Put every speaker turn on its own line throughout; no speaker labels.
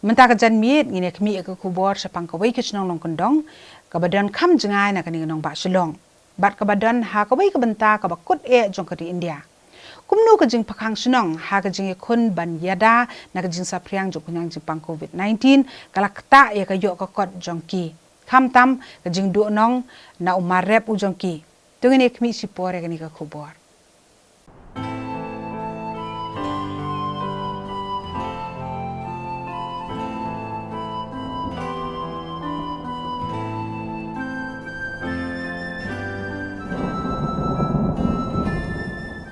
Mentah kejan miet ngine kemi ke kubor sepang kawai ke senong nong kendong kebadan kam jengai nak kini nong bak selong bat kebadan ha kawai ke benta ke bakut jong ke di India kumnu ke jing pakang senong ha ke jing kun ban yada nak jing sapriang jong kunyang jing pang COVID-19 kalak ta ke yok ke kot jong ki kam tam ke jing du nong na umarep u jong ki tungine kemi sipore kini ke kubor.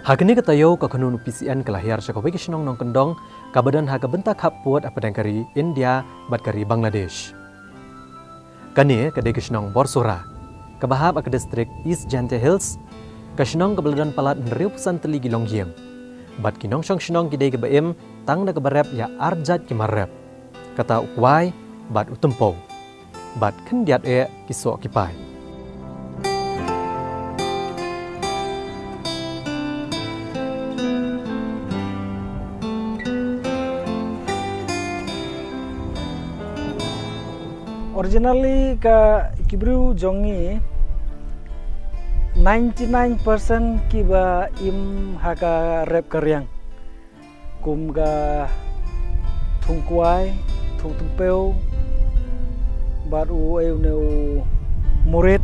Hagini katayo kakanun PCN kelahir sakawai kisnong nong kendong kabadan haga bentak hap puat apadang kari India bat kari Bangladesh. Kani kadai kisnong Borsora kabahap ak distrik East Jante Hills kisnong kabaladan palat neriu pesan teli gilong yem bat kinong song kidai kebaim tang na kabarep ya arjat kimarep kata ukwai bat utempo bat kendiat kisok kipai.
Originally ka kibru jongi 99% kiba im haka rep karyang kum ga thungkwai thung tumpeu baru eu neu murid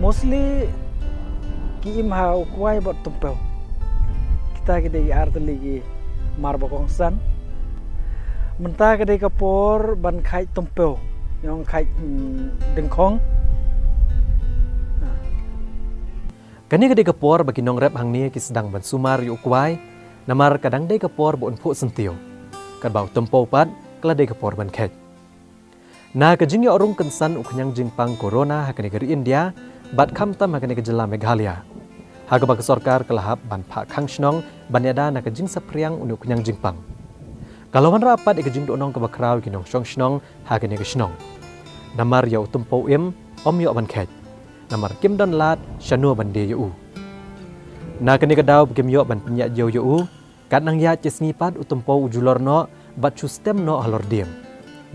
mostly ki im ha kwai bot tumpeu kita gede arteli gi marbokong san mentah gede kapor ban khai tumpeu yang khai dengkong.
Kani kadai kapor bagi nong rep hang ni ki sedang ban sumar yu kwai namar kadang dai kapor bo unpu sentio kad bau tempo pat kala dai kapor ban khet na ka jing ya orung kensan uknyang jingpang corona hakani gari India bat kham tam hakani ke jela Meghalaya haga bag sarkar kelahap ban pha khang snong ban yada na ka jing sapriang unu uknyang jingpang kalauan rapat ke jing do nong ka bakrau ki nong song snong hakani ke snong namar ya utempo im om yo ban khet namar kim don lat shanu ban de yu na kani kadau kim yo ban penya yu kat nang ya cisngi pat utempo ujulor no bat system no halor diem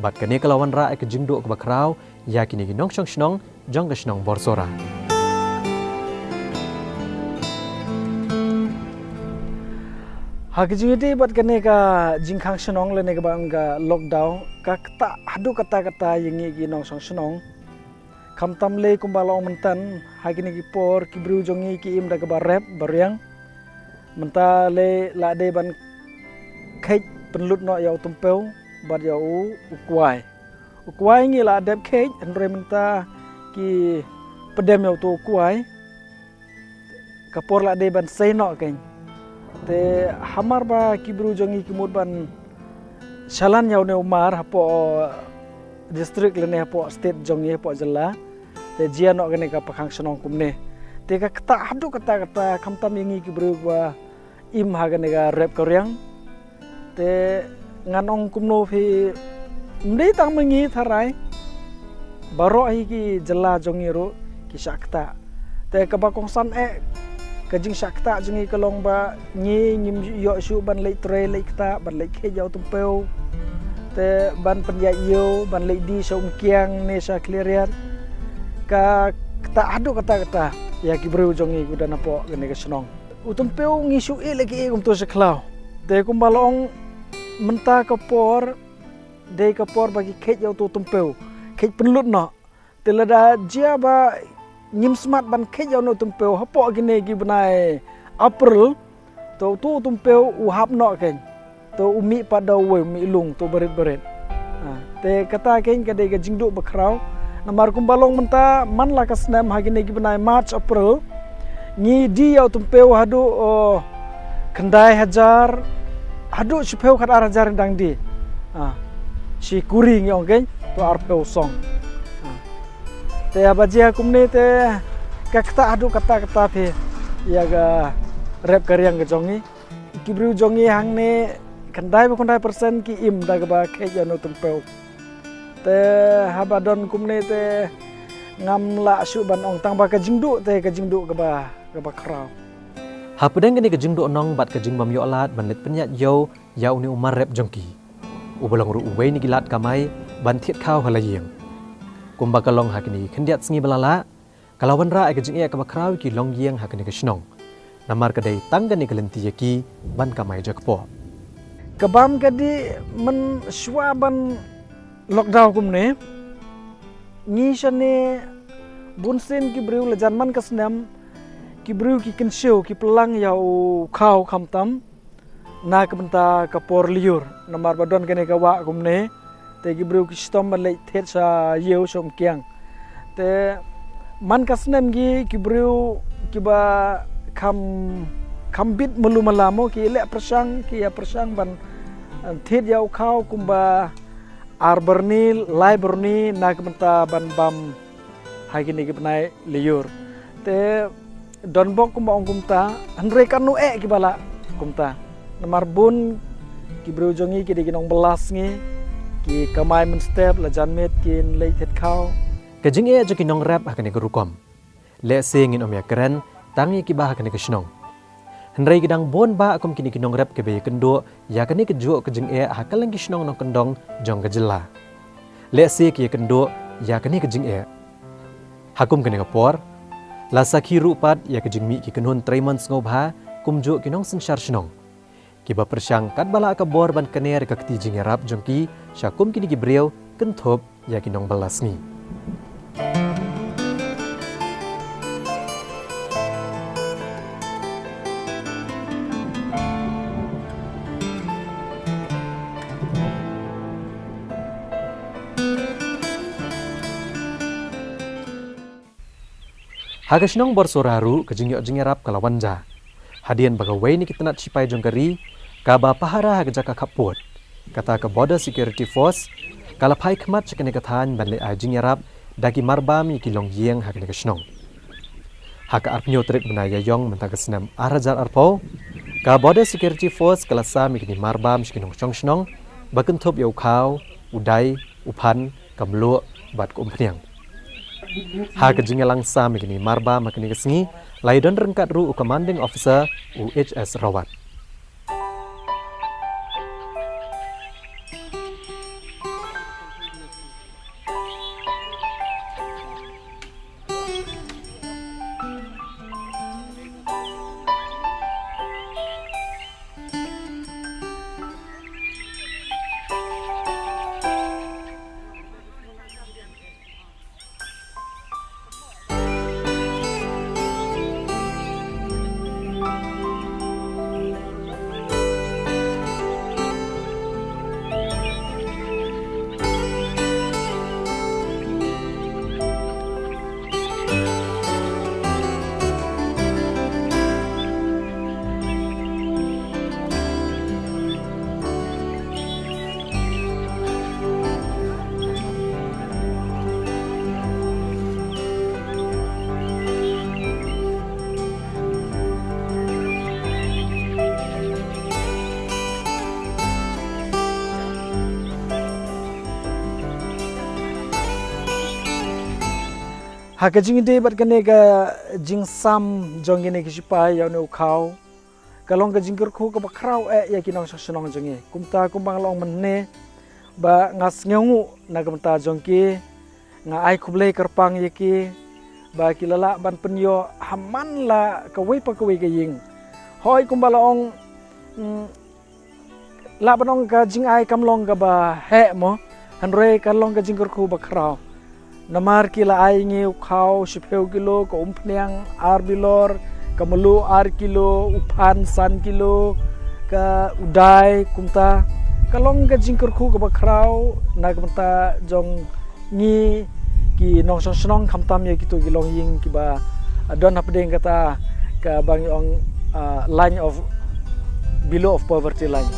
bat kani kalawan ra ke jingdo ke bakrau ya kini ginong song snong jong ke snong Borsora.
Hak jingiti bat kani ka jingkhang snong le ne ka bang ka lockdown ka kata adu kata yengi ginong song snong kam tam le kumbalong mentan hagini ki por ki bru jongi ki im da ka barep baryang menta le la de ban khej penlut no yau tumpeu bat yau ukwai ngi la dep khej andre menta ki pedem yau tu ukwai ka por la de ban sei no ken te hamar ba ki bru jongi ki mud ban shalan yau ne umar hapo district le ne hapo state jongi hapo jela te jia no gane ka pakhang snong kumne te ka kata hadu kata khamtam yengi ki bru wa im ha gane ga rep koryang te nganong kumno phi mdei tang mengi tharai baro hi ki jela jongi ro ki sakta te ka ba kongsan kajing sakta jongi kalong ba nyi nyim yo su ban lei tre lei kta ban lei khe jau tumpeu te ban penya yo ban lei di song kiang ne sa clearian ka kata adu kata ya ki bru jongi kuda napo gane ka snong utumpeu ngisu lagi kum to seklau de kumbalong menta kapor de kapor bagi khet jau tu tumpeu khet penlut no telada jia ba nyim smart ban khet jau no tumpeu hapo gine gi benai April to tu tumpeu u hap no ken to umi pada we mi lung to berit te kata ken kade ga jingdu bakrau namar kumbalong menta man la ka snam hagine gi benai March April ni di yau tumpeu hadu kendai hajar hadu chupeu khat hajar dang di si kuring yong ken to arpeu song te abajia kumne te kakta hadu kata phe ya ga rep karyang ga jongi kibru jongi hang ne kendai persen ki im da ga ba khe jano tumpeu te habadon kumne te ngam la su ban ong tang ba ka jingdu te ka jingdu ga ba krau
Hapudeng kini kejing do nong bat kejing bam yo alat banlet penyat yo ya uni umar rep jongki. ubalong ru uwei ni gilat kamai ban thiet khau halayeng kumba kalong hakini khendiat sngi balala kalawan ra ai kajing e ka bakrau ki long yeng hakini ka shnong namar kadai tanggani kalenti yaki ban kamai jakpo
kabam kadi men swaban lockdown kumne ni shane bunsen ki breu le janman kasnam ki breu ki kenseu ki pelang yau khau khamtam na kabenta ka por liur namar badon kene ka wa kumne te ki breu ki stom ban le thet sa yeu som kyang te man kasnam gi ki breu ki ba khambit mulu malamo ki le persang ki ya persang ban thet yau khau kumba arberni librni na kabenta ban bam hai kini ki benai liur te donbok kumba ong kumta andre kanu ki bala kumta namar bun ki breu jongi ki diginong belas ngi ki kamai men step la janmet kin lei thet khau
kajing e joki nong rap hakani ka rukom le singin omya keren tangi ki ba hakani ka shnong hendrai gidang bon ba akom kini ki nong rap ke be kendo ya kani ke ju kajing e hakalang ki shnong nong kendong jong ka jela le se ki kendo ya kani kajing e hakum kani ka por la sakhi rupat ya kajing mi ki kenhun traiman ngobha kumju ki nong singshar shnong kiba persyang kat bala ka bor ban kaner ka kti jing rap jongki syakum kini ki breu kenthop ya ki nong balas ni Hagashnong borsoraru kajing rap kalawanja hadian bagawai ni kitanat sipai jongkari kaba pahara hagajaka kaput kata ke border security force kalapai khmat chakane kathan banle ajing yarap dagi marbami kilong yeng hakne kashnong haka arpnyo trip benaya yong mentagasnam arajar arpo ka border security force kalasa mikni marbam shkinong chongshnong bakenthop yau khau udai uphan kamlo bat kumpniang haka jingalang sa mikni marbam makni kasngi laidon rengkat ru commanding officer UHS Rawat
haka jing de bat kane ka jing sam jong ne ki sipai yaw ne khau kalong ka jing khu ka bakrau ya ki nong shnong jong kumta kumbang long menne ba ngas ngengu na kamta jong ki nga ai khuble karpang ye ki ba ki lala ban penyo haman la ka wei pa ka wei ka ying hoi kumbala ong la banong ka jing ai kamlong ka ba he mo hanre kalong ka jing khu bakrau namar kila ai ngi khau shipeu kilo ko umpniang ar bilor kamelu ar kilo uphan san kilo ka udai kumta kalong ka jingkur khu ka bakrau na kamta jong ngi ki nong snong khamtam ye kitu kilong ying ki ba don hapdeng kata ka bang ong line of below of poverty line